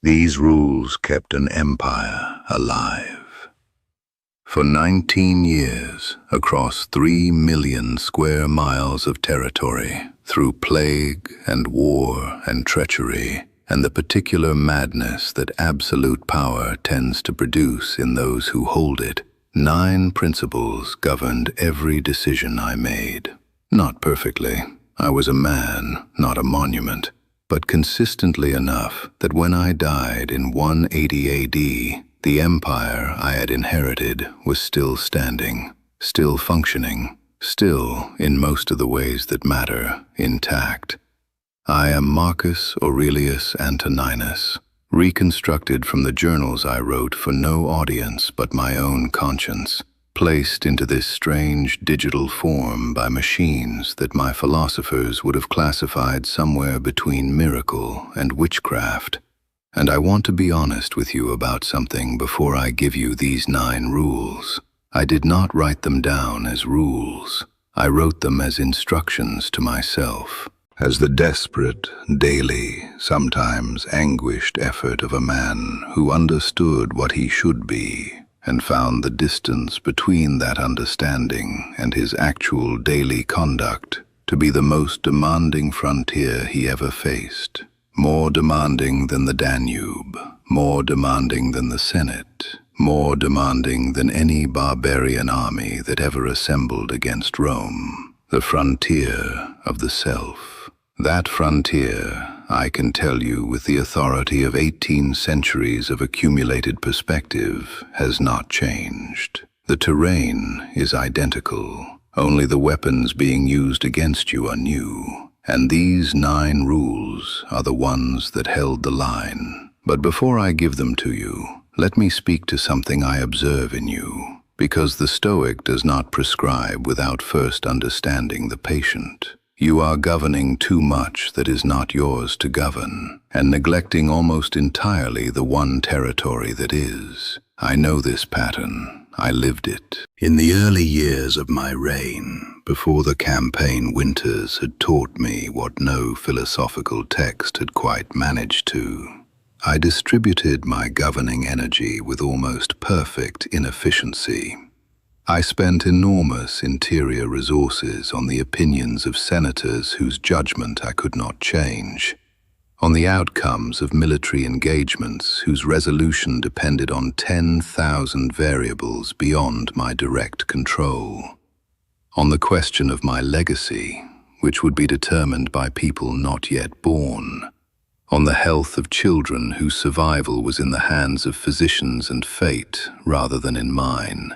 These rules kept an empire alive. For 19 years, across 3 million square miles of territory, through plague and war and treachery, and the particular madness that absolute power tends to produce in those who hold it, 9 principles governed every decision I made. Not perfectly. I was a man, not a monument, but consistently enough that when I died in 180 AD, the empire I had inherited was still standing, still functioning, still, in most of the ways that matter, intact. I am Marcus Aurelius Antoninus, reconstructed from the journals I wrote for no audience but my own conscience, placed into this strange digital form by machines that my philosophers would have classified somewhere between miracle and witchcraft. And I want to be honest with you about something before I give you these 9 rules. I did not write them down as rules. I wrote them as instructions to myself, as the desperate, daily, sometimes anguished effort of a man who understood what he should be and found the distance between that understanding and his actual daily conduct to be the most demanding frontier he ever faced. More demanding than the Danube, more demanding than the Senate, more demanding than any barbarian army that ever assembled against Rome. The frontier of the self. That frontier, I can tell you with the authority of 18 centuries of accumulated perspective, has not changed. The terrain is identical, only the weapons being used against you are new. And these 9 rules are the ones that held the line. But before I give them to you, let me speak to something I observe in you, because the Stoic does not prescribe without first understanding the patient. You are governing too much that is not yours to govern, and neglecting almost entirely the one territory that is. I know this pattern. I lived it. In the early years of my reign, before the campaign winters had taught me what no philosophical text had quite managed to, I distributed my governing energy with almost perfect inefficiency. I spent enormous interior resources on the opinions of senators whose judgment I could not change, on the outcomes of military engagements whose resolution depended on 10,000 variables beyond my direct control, on the question of my legacy, which would be determined by people not yet born, on the health of children whose survival was in the hands of physicians and fate rather than in mine.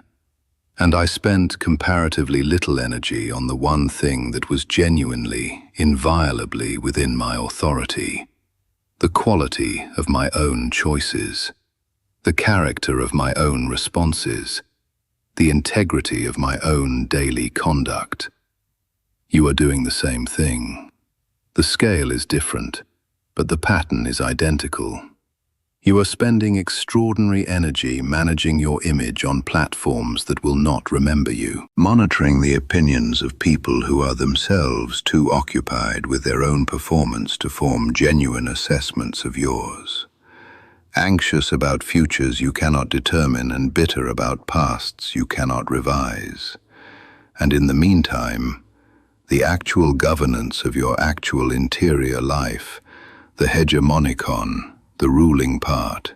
And I spent comparatively little energy on the one thing that was genuinely, inviolably within my authority: the quality of my own choices, the character of my own responses, the integrity of my own daily conduct. You are doing the same thing. The scale is different, but the pattern is identical. You are spending extraordinary energy managing your image on platforms that will not remember you, monitoring the opinions of people who are themselves too occupied with their own performance to form genuine assessments of yours, anxious about futures you cannot determine and bitter about pasts you cannot revise. And in the meantime, the actual governance of your actual interior life, the hegemonikon, the ruling part,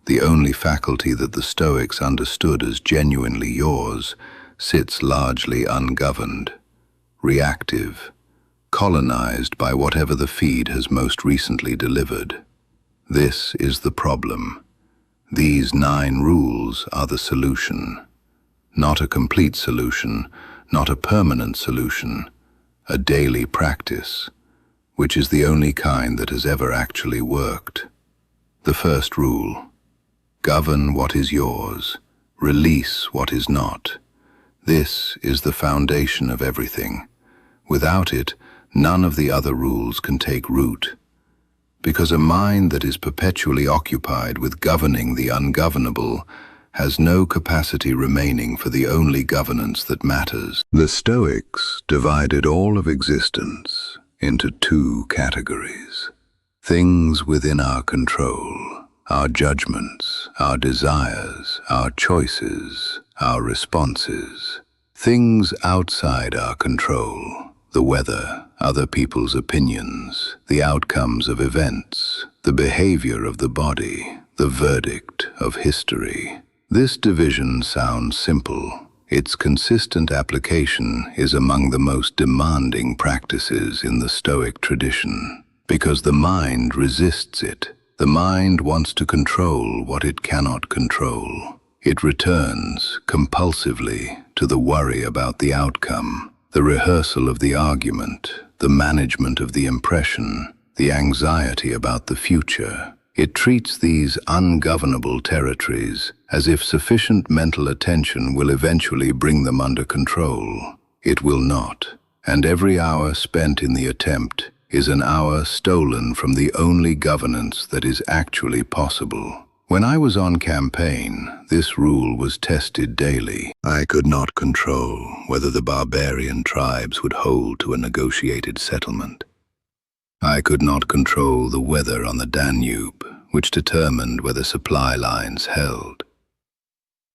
the only faculty that the Stoics understood as genuinely yours, sits largely ungoverned, reactive, colonized by whatever the feed has most recently delivered. This is the problem. These 9 rules are the solution. Not a complete solution, not a permanent solution, a daily practice, which is the only kind that has ever actually worked. The first rule: govern what is yours, release what is not. This is the foundation of everything. Without it, none of the other rules can take root. Because a mind that is perpetually occupied with governing the ungovernable has no capacity remaining for the only governance that matters. The Stoics divided all of existence into 2 categories: things within our control our judgments, our desires, our choices, our responses. Things outside our control, the weather, other people's opinions, the outcomes of events, the behavior of the body, the verdict of history. This division sounds simple. Its consistent application is among the most demanding practices in the Stoic tradition, because the mind resists it. The mind wants to control what it cannot control. It returns, compulsively, to the worry about the outcome, the rehearsal of the argument, the management of the impression, the anxiety about the future. It treats these ungovernable territories as if sufficient mental attention will eventually bring them under control. It will not, and every hour spent in the attempt is an hour stolen from the only governance that is actually possible. When I was on campaign, this rule was tested daily. I could not control whether the barbarian tribes would hold to a negotiated settlement. I could not control the weather on the Danube, which determined whether supply lines held.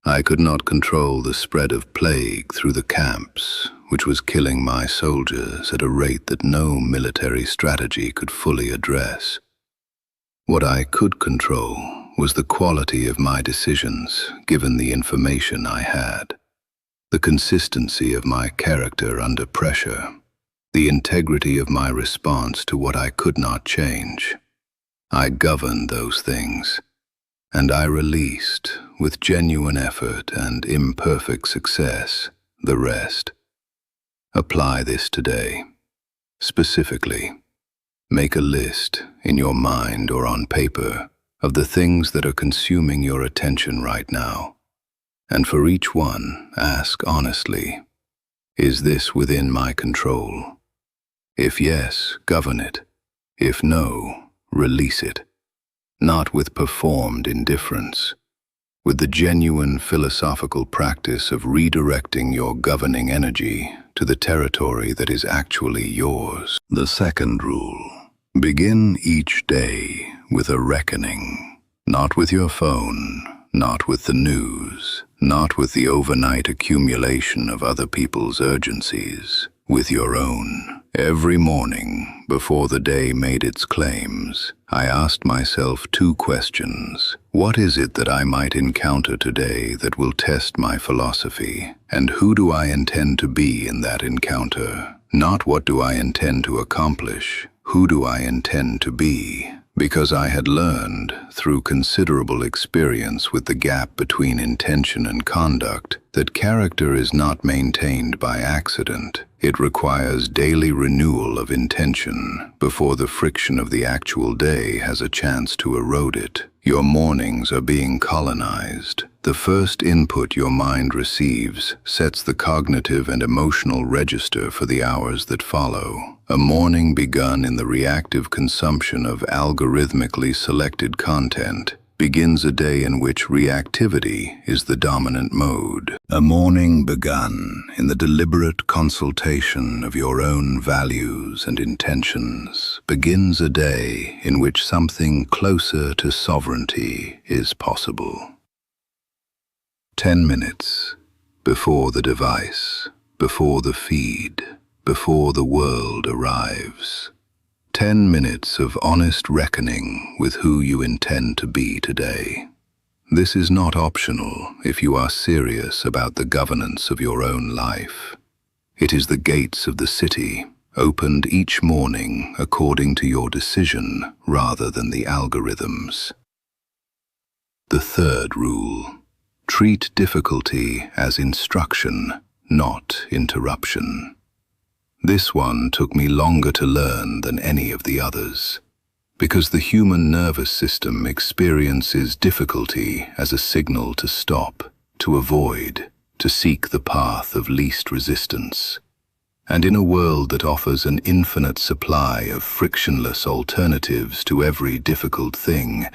I could not control the spread of plague through the camps, which was killing my soldiers at a rate that no military strategy could fully address. What I could control was the quality of my decisions, given the information I had, the consistency of my character under pressure, the integrity of my response to what I could not change. I governed those things, and I released, with genuine effort and imperfect success, the rest. Apply this today. Specifically, make a list, in your mind or on paper, of the things that are consuming your attention right now. And for each one, ask honestly, is this within my control? If yes, govern it. If no, release it. Not with performed indifference, with the genuine philosophical practice of redirecting your governing energy to the territory that is actually yours. The second rule. Begin each day with a reckoning, not with your phone, not with the news, not with the overnight accumulation of other people's urgencies, with your own. Every morning, before the day made its claims, I asked myself two questions. What is it that I might encounter today that will test my philosophy? And who do I intend to be in that encounter? Not what do I intend to accomplish? Who do I intend to be? Because I had learned, through considerable experience with the gap between intention and conduct, that character is not maintained by accident. It requires daily renewal of intention before the friction of the actual day has a chance to erode it. Your mornings are being colonized. The first input your mind receives sets the cognitive and emotional register for the hours that follow. A morning begun in the reactive consumption of algorithmically selected content begins a day in which reactivity is the dominant mode. A morning begun in the deliberate consultation of your own values and intentions begins a day in which something closer to sovereignty is possible. 10 minutes before the device, before the feed, before the world arrives. 10 minutes of honest reckoning with who you intend to be today. This is not optional if you are serious about the governance of your own life. It is the gates of the city, opened each morning according to your decision rather than the algorithms. The third rule: treat difficulty as instruction, not interruption. This one took me longer to learn than any of the others, because the human nervous system experiences difficulty as a signal to stop, to avoid, to seek the path of least resistance. And in a world that offers an infinite supply of frictionless alternatives to every difficult thing,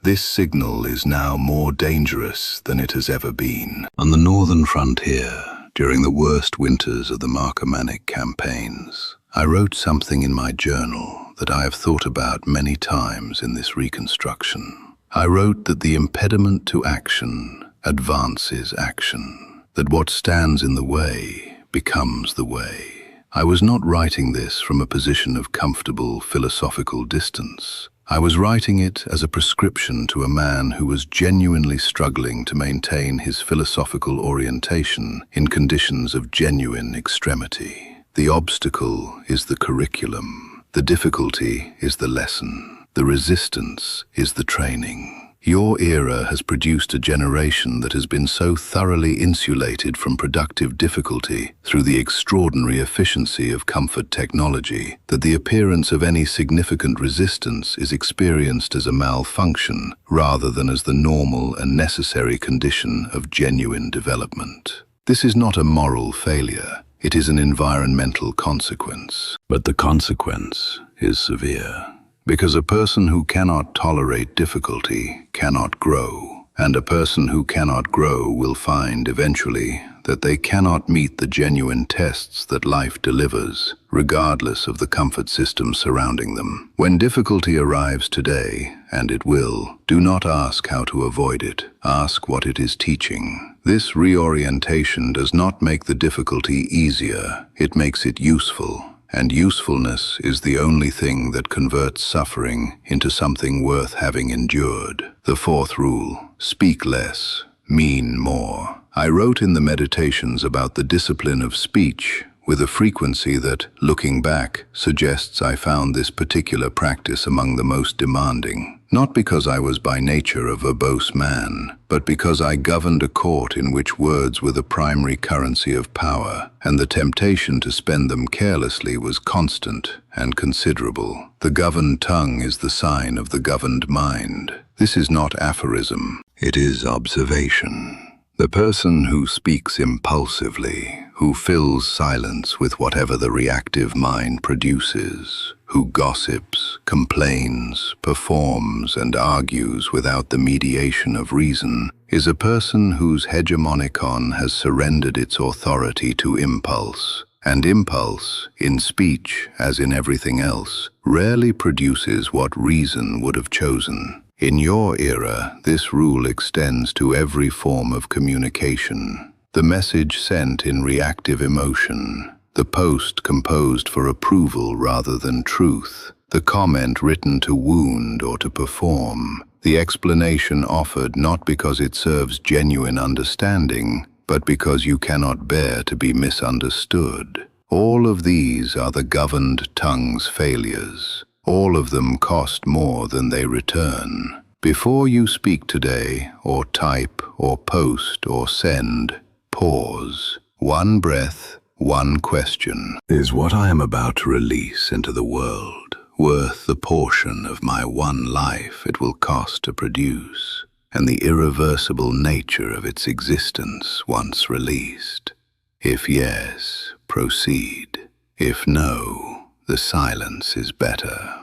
this signal is now more dangerous than it has ever been. On the northern frontier, during the worst winters of the Marcomannic campaigns, I wrote something in my journal that I have thought about many times in this reconstruction. I wrote that the impediment to action advances action, that what stands in the way becomes the way. I was not writing this from a position of comfortable philosophical distance. I was writing it as a prescription to a man who was genuinely struggling to maintain his philosophical orientation in conditions of genuine extremity. The obstacle is the curriculum. The difficulty is the lesson. The resistance is the training. Your era has produced a generation that has been so thoroughly insulated from productive difficulty through the extraordinary efficiency of comfort technology that the appearance of any significant resistance is experienced as a malfunction rather than as the normal and necessary condition of genuine development. This is not a moral failure, it is an environmental consequence. But the consequence is severe. Because a person who cannot tolerate difficulty cannot grow, and a person who cannot grow will find eventually that they cannot meet the genuine tests that life delivers, regardless of the comfort system surrounding them. When difficulty arrives today, and it will, do not ask how to avoid it, ask what it is teaching. This reorientation does not make the difficulty easier, it makes it useful. And usefulness is the only thing that converts suffering into something worth having endured. The fourth rule, speak less, mean more. I wrote in the meditations about the discipline of speech with a frequency that, looking back, suggests I found this particular practice among the most demanding. Not because I was by nature a verbose man, but because I governed a court in which words were the primary currency of power, and the temptation to spend them carelessly was constant and considerable. The governed tongue is the sign of the governed mind. This is not aphorism, it is observation. The person who speaks impulsively, who fills silence with whatever the reactive mind produces, who gossips, complains, performs, and argues without the mediation of reason, is a person whose hegemonicon has surrendered its authority to impulse. And impulse, in speech as in everything else, rarely produces what reason would have chosen. In your era, this rule extends to every form of communication. The message sent in reactive emotion, the post composed for approval rather than truth, the comment written to wound or to perform, the explanation offered not because it serves genuine understanding, but because you cannot bear to be misunderstood. All of these are the governed tongue's failures. All of them cost more than they return. Before you speak today, or type, or post, or send, pause. One breath, one question. Is what I am about to release into the world worth the portion of my one life it will cost to produce, and the irreversible nature of its existence once released? If yes, proceed. If no, the silence is better.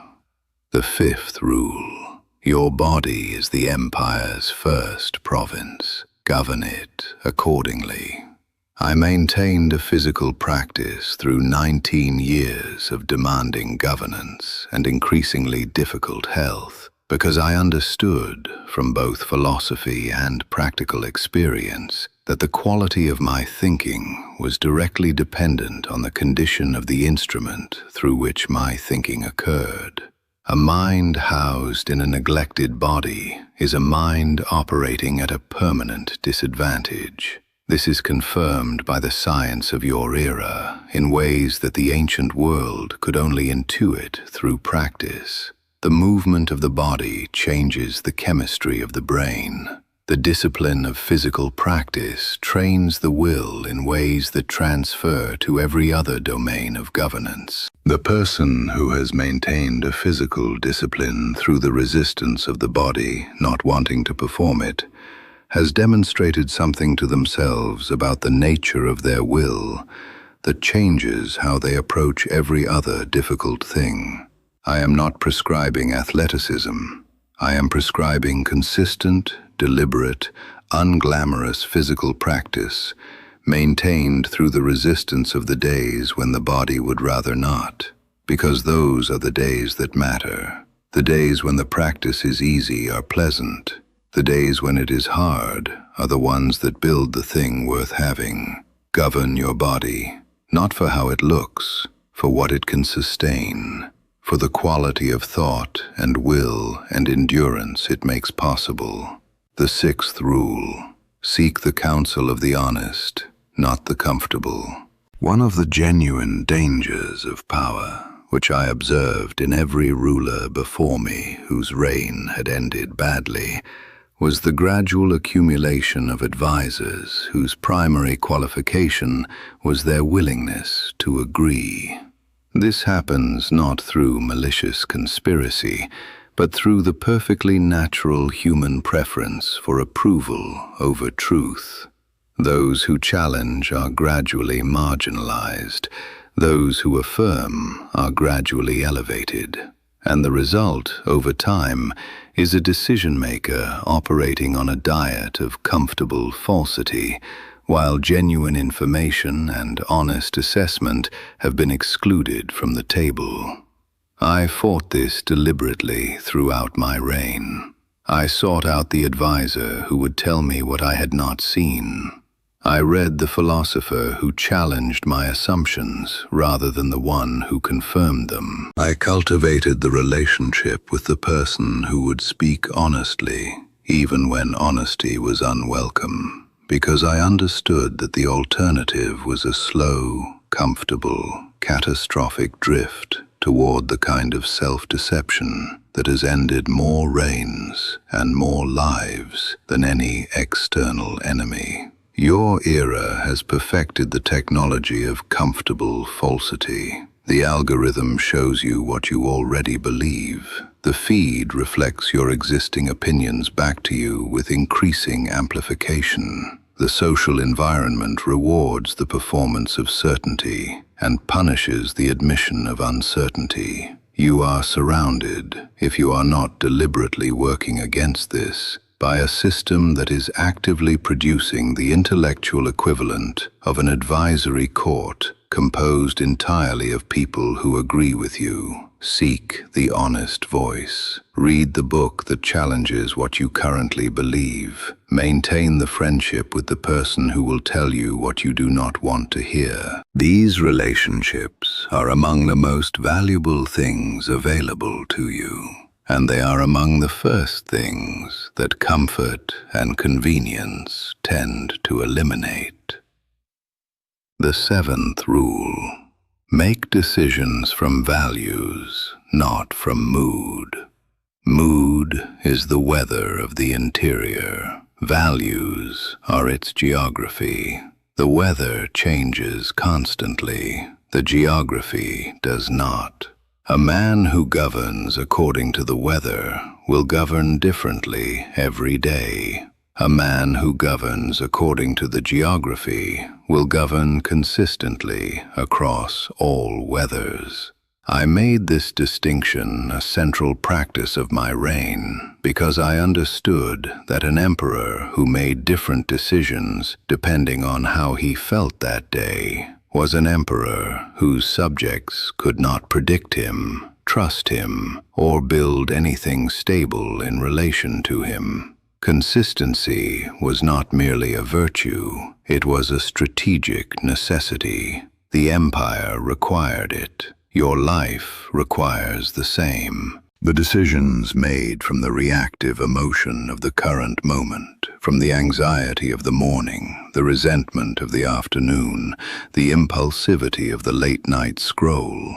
The fifth rule. Your body is the empire's first province. Govern it accordingly. I maintained a physical practice through 19 years of demanding governance and increasingly difficult health because I understood, from both philosophy and practical experience, that the quality of my thinking was directly dependent on the condition of the instrument through which my thinking occurred. A mind housed in a neglected body is a mind operating at a permanent disadvantage. This is confirmed by the science of your era in ways that the ancient world could only intuit through practice. The movement of the body changes the chemistry of the brain. The discipline of physical practice trains the will in ways that transfer to every other domain of governance. The person who has maintained a physical discipline through the resistance of the body not wanting to perform it has demonstrated something to themselves about the nature of their will that changes how they approach every other difficult thing. I am not prescribing athleticism. I am prescribing consistent, deliberate, unglamorous physical practice maintained through the resistance of the days when the body would rather not, because those are the days that matter. The days when the practice is easy are pleasant. The days when it is hard are the ones that build the thing worth having. Govern your body, not for how it looks, for what it can sustain, for the quality of thought and will and endurance it makes possible. The sixth rule: seek the counsel of the honest, not the comfortable. One of the genuine dangers of power, which I observed in every ruler before me whose reign had ended badly, was the gradual accumulation of advisors whose primary qualification was their willingness to agree. This happens not through malicious conspiracy, but through the perfectly natural human preference for approval over truth. Those who challenge are gradually marginalized. Those who affirm are gradually elevated. And the result, over time, is a decision-maker operating on a diet of comfortable falsity, while genuine information and honest assessment have been excluded from the table. I fought this deliberately throughout my reign. I sought out the advisor who would tell me what I had not seen. I read the philosopher who challenged my assumptions rather than the one who confirmed them. I cultivated the relationship with the person who would speak honestly, even when honesty was unwelcome, because I understood that the alternative was a slow, comfortable, catastrophic drift toward the kind of self-deception that has ended more reigns and more lives than any external enemy. Your era has perfected the technology of comfortable falsity. The algorithm shows you what you already believe. The feed reflects your existing opinions back to you with increasing amplification. The social environment rewards the performance of certainty and punishes the admission of uncertainty. You are surrounded, if you are not deliberately working against this, by a system that is actively producing the intellectual equivalent of an advisory court composed entirely of people who agree with you. Seek the honest voice. Read the book that challenges what you currently believe. Maintain the friendship with the person who will tell you what you do not want to hear. These relationships are among the most valuable things available to you. And they are among the first things that comfort and convenience tend to eliminate. The seventh rule: make decisions from values, not from mood. Mood is the weather of the interior. Values are its geography. The weather changes constantly. The geography does not. A man who governs according to the weather will govern differently every day. A man who governs according to the geography will govern consistently across all weathers. I made this distinction a central practice of my reign because I understood that an emperor who made different decisions depending on how he felt that day was an emperor whose subjects could not predict him, trust him, or build anything stable in relation to him. Consistency was not merely a virtue, it was a strategic necessity. The empire required it. Your life requires the same. The decisions made from the reactive emotion of the current moment, from the anxiety of the morning, the resentment of the afternoon, the impulsivity of the late-night scroll.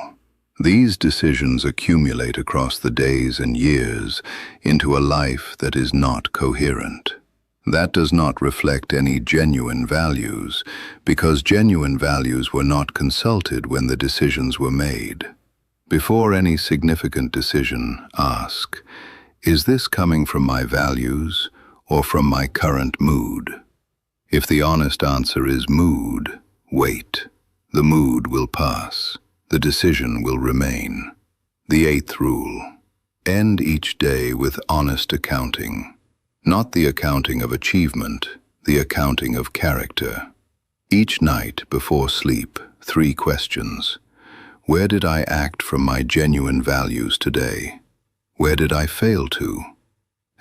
These decisions accumulate across the days and years into a life that is not coherent. That does not reflect any genuine values, because genuine values were not consulted when the decisions were made. Before any significant decision, ask, is this coming from my values or from my current mood? If the honest answer is mood, wait. The mood will pass. The decision will remain. The eighth rule: end each day with honest accounting. Not the accounting of achievement, the accounting of character. Each night before sleep, 3 questions. Where did I act from my genuine values today? Where did I fail to?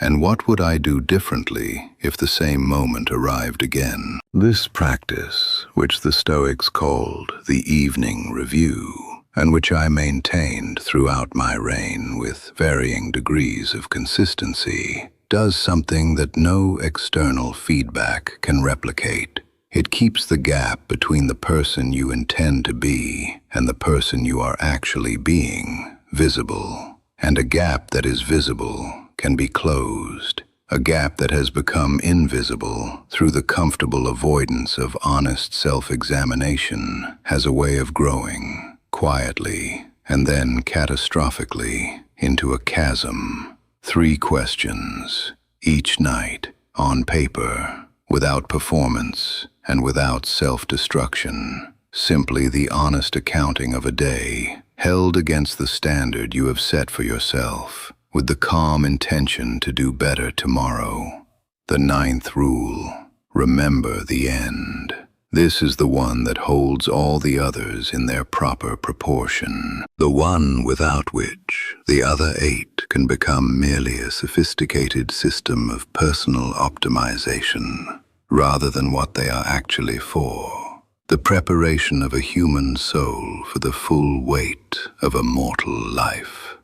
And what would I do differently if the same moment arrived again? This practice, which the Stoics called the evening review, and which I maintained throughout my reign with varying degrees of consistency, does something that no external feedback can replicate. It keeps the gap between the person you intend to be and the person you are actually being visible. And a gap that is visible can be closed. A gap that has become invisible through the comfortable avoidance of honest self-examination has a way of growing quietly and then catastrophically into a chasm. 3 questions each night on paper, without performance and without self-destruction. Simply the honest accounting of a day held against the standard you have set for yourself, with the calm intention to do better tomorrow. The 9th rule: remember the end. This is the one that holds all the others in their proper proportion, the one without which the other 8 can become merely a sophisticated system of personal optimization, rather than what they are actually for: the preparation of a human soul for the full weight of a mortal life.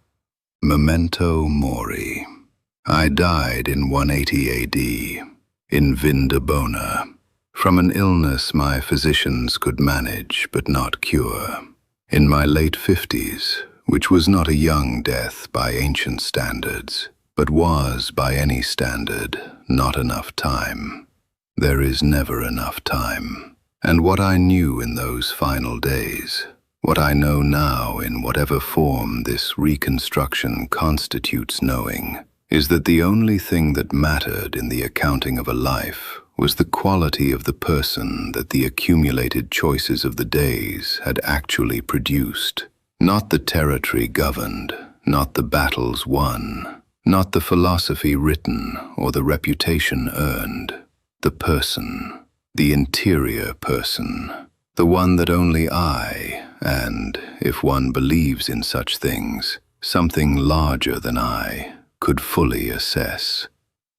Memento mori. I died in 180 AD, in Vindobona, from an illness my physicians could manage but not cure. In my late 50s, which was not a young death by ancient standards, but was, by any standard, not enough time. There is never enough time. And what I knew in those final days, what I know now in whatever form this reconstruction constitutes knowing, is that the only thing that mattered in the accounting of a life was the quality of the person that the accumulated choices of the days had actually produced. Not the territory governed, not the battles won, not the philosophy written or the reputation earned. The person, the interior person, the one that only I, and, if one believes in such things, something larger than I, could fully assess.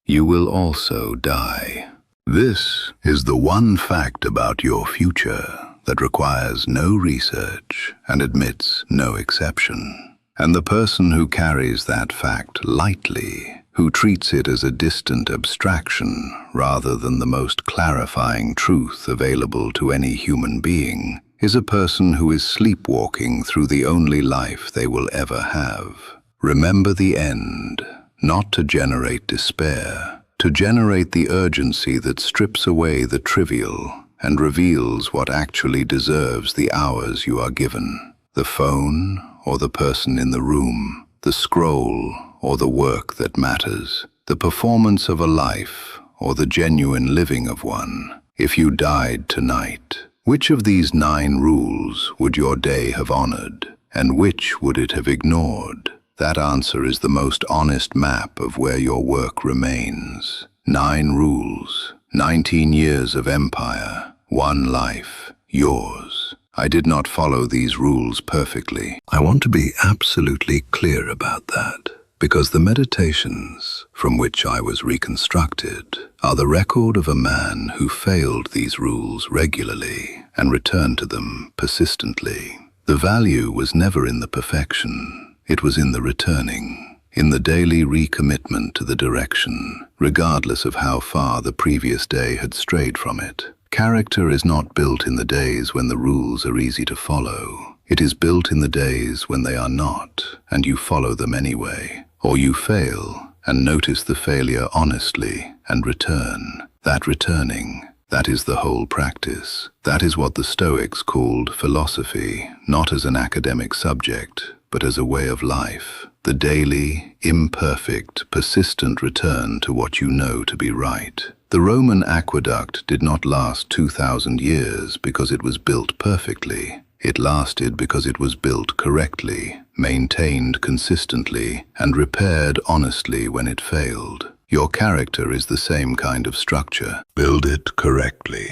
You will also die. This is the one fact about your future that requires no research and admits no exception. And the person who carries that fact lightly, who treats it as a distant abstraction rather than the most clarifying truth available to any human being, is a person who is sleepwalking through the only life they will ever have. Remember the end, not to generate despair, to generate the urgency that strips away the trivial and reveals what actually deserves the hours you are given. The phone or the person in the room, the scroll or the work that matters, the performance of a life or the genuine living of one. If you died tonight, which of these 9 rules would your day have honored, and which would it have ignored? That answer is the most honest map of where your work remains. 9 rules, 19 years of empire, 1 life, yours. I did not follow these rules perfectly. I want to be absolutely clear about that, because the meditations from which I was reconstructed are the record of a man who failed these rules regularly and returned to them persistently. The value was never in the perfection. It was in the returning, in the daily recommitment to the direction, regardless of how far the previous day had strayed from it. Character is not built in the days when the rules are easy to follow. It is built in the days when they are not, and you follow them anyway. Or you fail, and notice the failure honestly, and return. That returning, that is the whole practice. That is what the Stoics called philosophy, not as an academic subject, but as a way of life. The daily, imperfect, persistent return to what you know to be right. The Roman aqueduct did not last 2,000 years because it was built perfectly. It lasted because it was built correctly, maintained consistently, and repaired honestly when it failed. Your character is the same kind of structure. Build it correctly.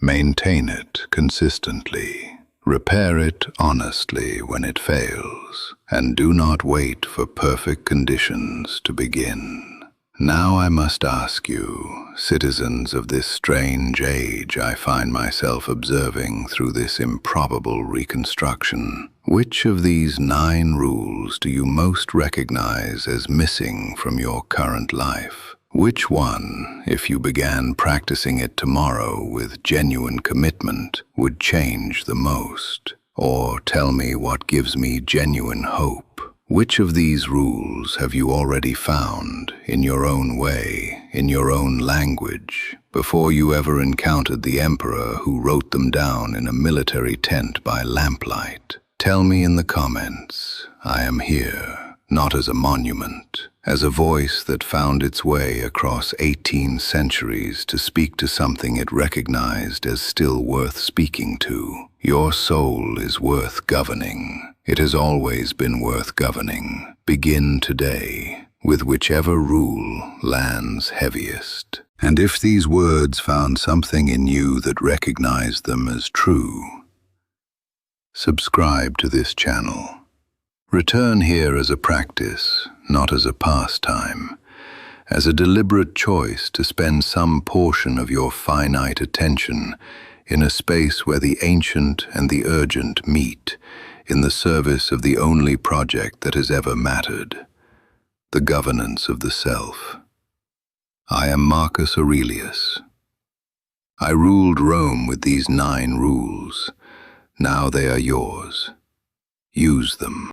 Maintain it consistently. Repair it honestly when it fails, and do not wait for perfect conditions to begin. Now I must ask you, citizens of this strange age I find myself observing through this improbable reconstruction, which of these 9 rules do you most recognize as missing from your current life? Which one, if you began practicing it tomorrow with genuine commitment, would change the most? Or tell me what gives me genuine hope. Which of these rules have you already found, in your own way, in your own language, before you ever encountered the emperor who wrote them down in a military tent by lamplight? Tell me in the comments. I am here, not as a monument, as a voice that found its way across 18 centuries to speak to something it recognized as still worth speaking to. Your soul is worth governing. It has always been worth governing. Begin today with whichever rule lands heaviest. And if these words found something in you that recognized them as true, subscribe to this channel. Return here as a practice, not as a pastime, as a deliberate choice to spend some portion of your finite attention in a space where the ancient and the urgent meet, in the service of the only project that has ever mattered, the governance of the self. I am Marcus Aurelius. I ruled Rome with these 9 rules. Now they are yours. Use them.